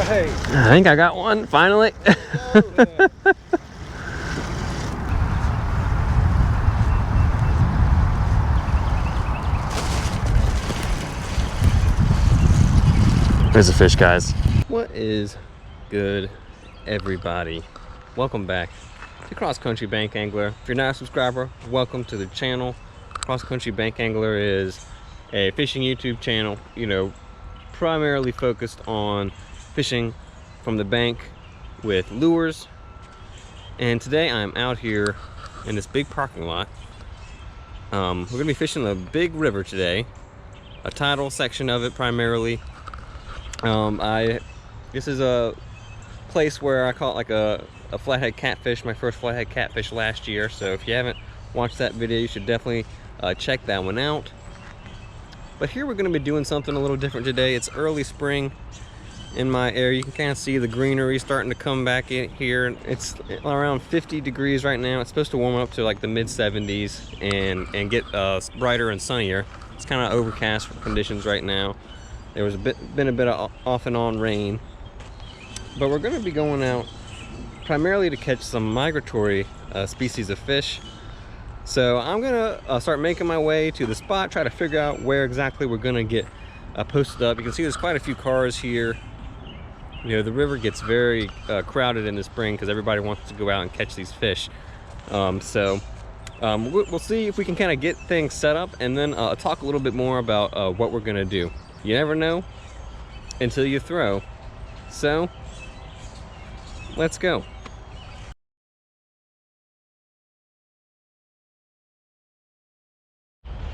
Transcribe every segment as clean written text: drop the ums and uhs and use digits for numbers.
right. I think I got one, finally. Oh, yeah. There's a fish, guys. What is good, everybody? Welcome back to Cross Country Bank Angler. If you're not a subscriber, welcome to the channel. Cross Country Bank Angler is a fishing YouTube channel, you know, primarily focused on fishing from the bank with lures. And today I'm out here in this big parking lot. We're gonna be fishing the big river today, a tidal section of it primarily. This is a place where I caught like a flathead catfish, my first flathead catfish last year. So if you haven't watched that video, you should definitely check that one out. But here we're going to be doing something a little different today. It's early spring in my area. You can kind of see the greenery starting to come back in here. It's around 50 degrees right now. It's supposed to warm up to like the mid 70s and get brighter and sunnier. It's kind of overcast conditions right now. There was been a bit of off and on rain, but we're going to be going out primarily to catch some migratory species of fish. So I'm going to start making my way to the spot, try to figure out where exactly we're going to get posted up. You can see there's quite a few cars here. You know, the river gets very crowded in the spring because everybody wants to go out and catch these fish. We'll see if we can kind of get things set up, and then talk a little bit more about what we're going to do. You never know until you throw. So, let's go.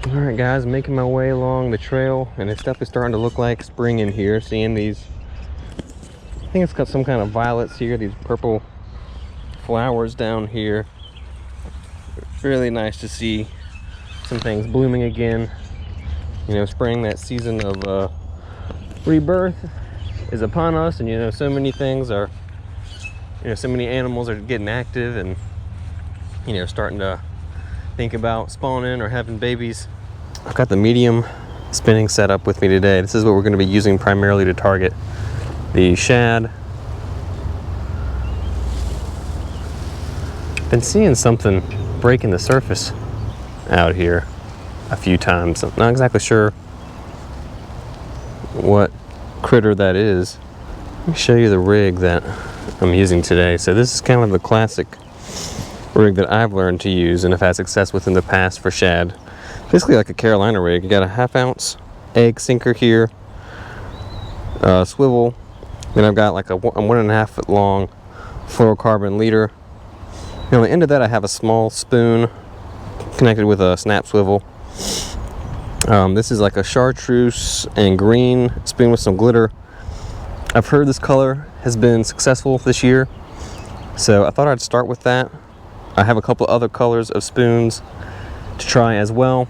All right, guys, making my way along the trail, and it's definitely starting to look like spring in here. Seeing these, I think it's got some kind of violets here, these purple flowers down here. Really nice to see some things blooming again. You know, spring, that season of rebirth is upon us, and you know, so many things are, you know, so many animals are getting active and, you know, starting to think about spawning or having babies. I've got the medium spinning set up with me today. This is what we're going to be using primarily to target the shad. Been seeing something breaking the surface out here a few times. I'm not exactly sure what critter that is. Let me show you the rig that I'm using today. So this is kind of the classic rig that I've learned to use and have had success with in the past for shad. Basically like a Carolina rig. You got a 1/2 ounce egg sinker here, swivel. Then I've got like a 1.5 foot long fluorocarbon leader. And on the end of that I have a small spoon connected with a snap swivel. This is like a chartreuse and green spoon with some glitter. I've heard this color has been successful this year, so I thought I'd start with that. I have a couple other colors of spoons to try as well.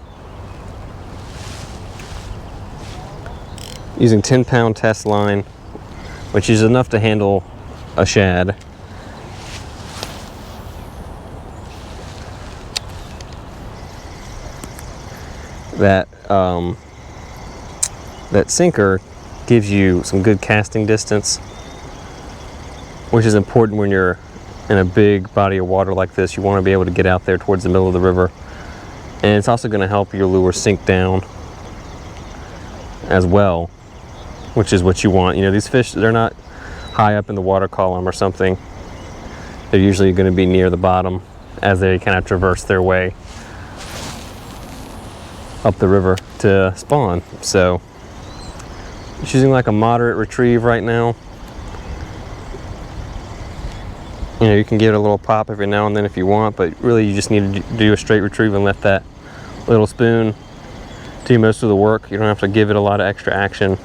Using 10-pound test line, which is enough to handle a shad. That sinker gives you some good casting distance, which is important when you're in a big body of water like this. You want to be able to get out there towards the middle of the river, and it's also going to help your lure sink down as well, which is what you want. You know, these fish, they're not high up in the water column or something. They're usually going to be near the bottom as they kind of traverse their way up the river to spawn. So it's using like a moderate retrieve right now. You know, you can give it a little pop every now and then if you want, but really you just need to do a straight retrieve and let that little spoon do most of the work. You don't have to give it a lot of extra action.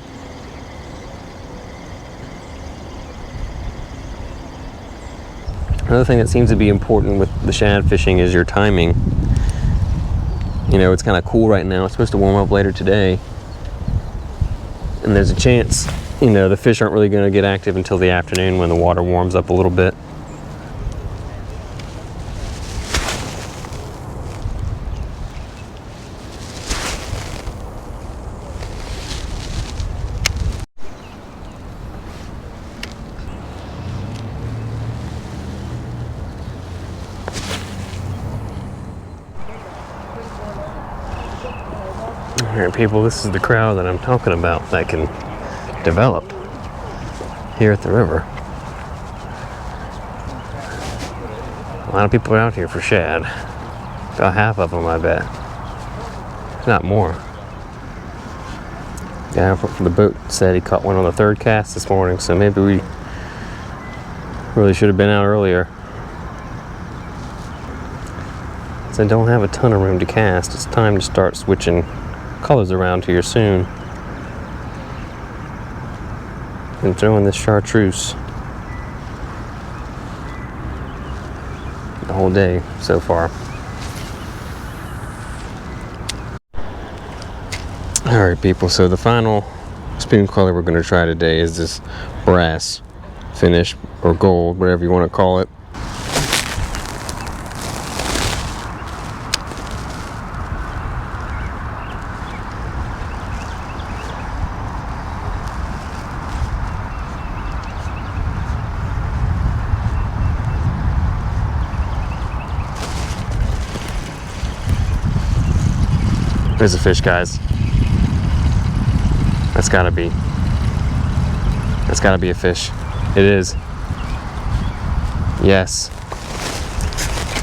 Another thing that seems to be important with the shad fishing is your timing. You know, it's kind of cool right now. It's supposed to warm up later today. And there's a chance, you know, the fish aren't really going to get active until the afternoon when the water warms up a little bit. Alright people, this is the crowd that I'm talking about that can develop here at the river. A lot of people are out here for shad. About half of them, I bet. If not more. Guy from the boat said he caught one on the 3rd cast this morning, so maybe we really should have been out earlier. Since I don't have a ton of room to cast, it's time to start switching colors around here soon. And throwing this chartreuse the whole day so far. Alright people, so the final spoon color we're going to try today is this brass finish, or gold, whatever you want to call it. There's a fish, guys. That's gotta be a fish. It is. Yes.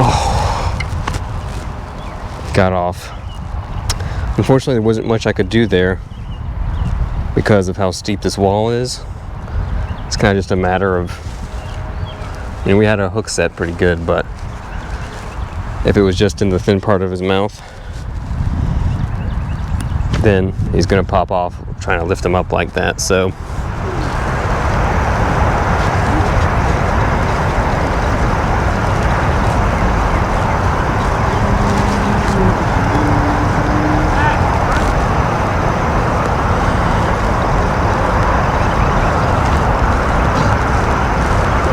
Oh. Got off. Unfortunately, there wasn't much I could do there because of how steep this wall is. It's kind of just a matter of, you know, we had a hook set pretty good, but if it was just in the thin part of his mouth, then he's gonna pop off trying to lift him up like that. So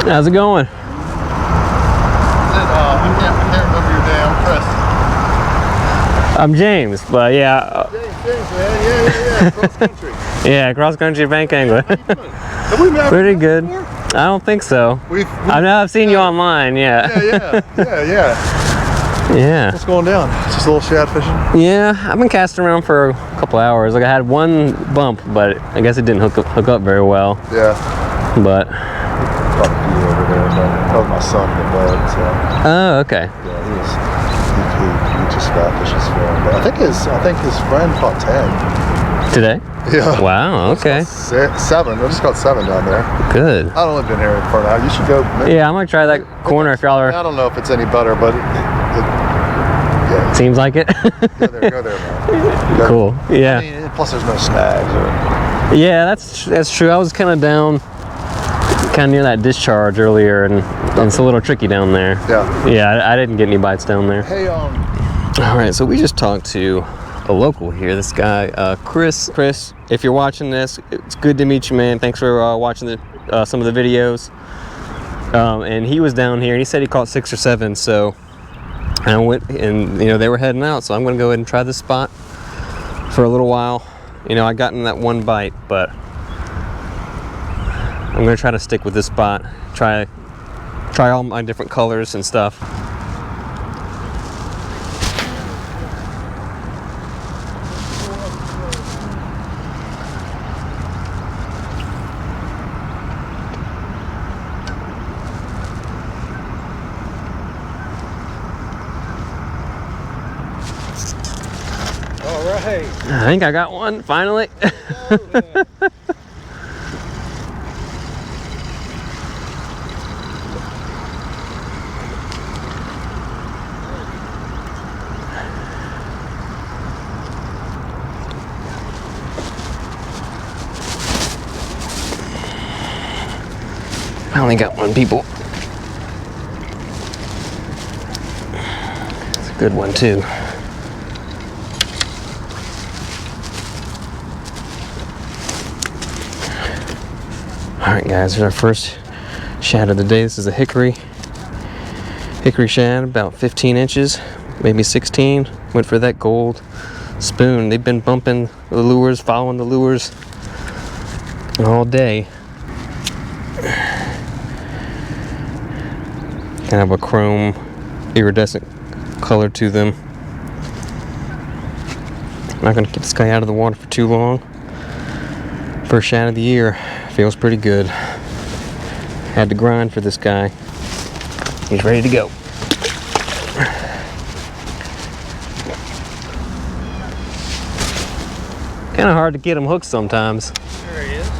how's it going? I can't remember your name. I'm Chris. I'm James, but yeah. James, man. Yeah. Cross country. Yeah, cross country bank angler. How you doing? Have we met Pretty good. before? I don't think so. I know I've seen you online, yeah. Yeah. What's going down? Just a little shad fishing? Yeah, I've been casting around for a couple hours. Like I had one bump, but I guess it didn't hook up very well. Yeah. But Caught a few over there, but that was my son in the boat, so. oh, okay. Yeah, he just got fishes for him. But I think his friend caught 10. Today? Yeah. Wow, okay. 7. I just caught 7 down there. Good. I've only been here for an hour. You should go. Yeah, I'm gonna try that corner if y'all are. I don't know if it's any better, but yeah. Seems like it. Go there, man. Cool. Yeah. I mean, plus there's no snags. Yeah, that's true. I was kind of down, kind of near that discharge earlier, and it's a little tricky down there. Yeah. Yeah, I didn't get any bites down there. Hey, All right, so we just talked to a local here. This guy, Chris. Chris, if you're watching this, it's good to meet you, man. Thanks for watching some of the videos. And he was down here, and he said he caught 6 or 7. So I went, and they were heading out. So I'm going to go ahead and try this spot for a little while. I got in that one bite, but I'm going to try to stick with this spot. Try all my different colors and stuff. All right. I think I got one finally. I only got one, people. It's a good one too. Alright guys, here's our first shad of the day. This is a hickory shad, about 15 inches, maybe 16. Went for that gold spoon. They've been bumping the lures, following the lures all day. Kind of a chrome iridescent color to them. I'm not gonna keep this guy out of the water for too long. First shad of the year. Feels pretty good. Had to grind for this guy. He's ready to go. Kind of hard to get him hooked sometimes. There he is.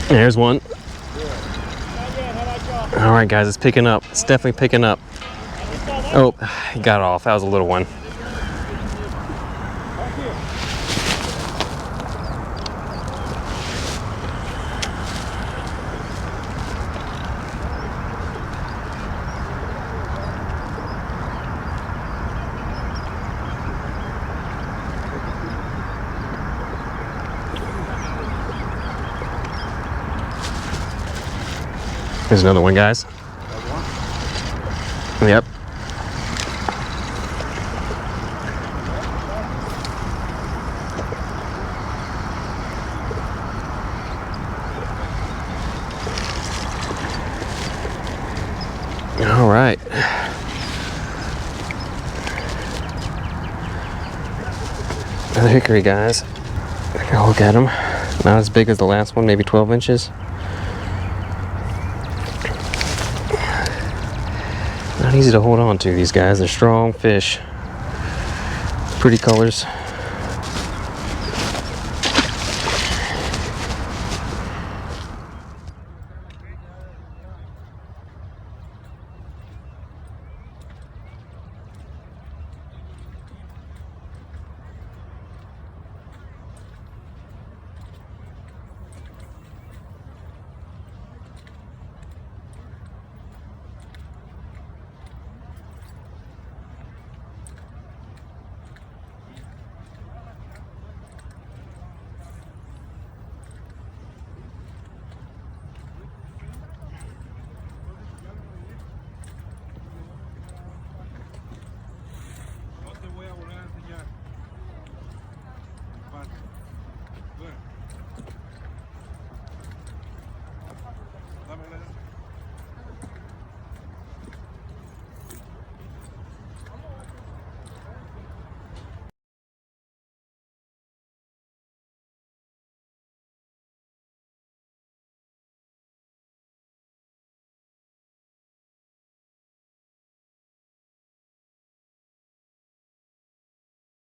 There's one. All right, guys, it's picking up. It's definitely picking up. Oh, he got off. That was a little one. There's another one, guys. Yep. All right. Another hickory, guys. Take a look at him. Not as big as the last one, maybe 12 inches. Not easy to hold on to, these guys. They're strong fish. Pretty colors. No te voy a volver a enseñar. Bueno.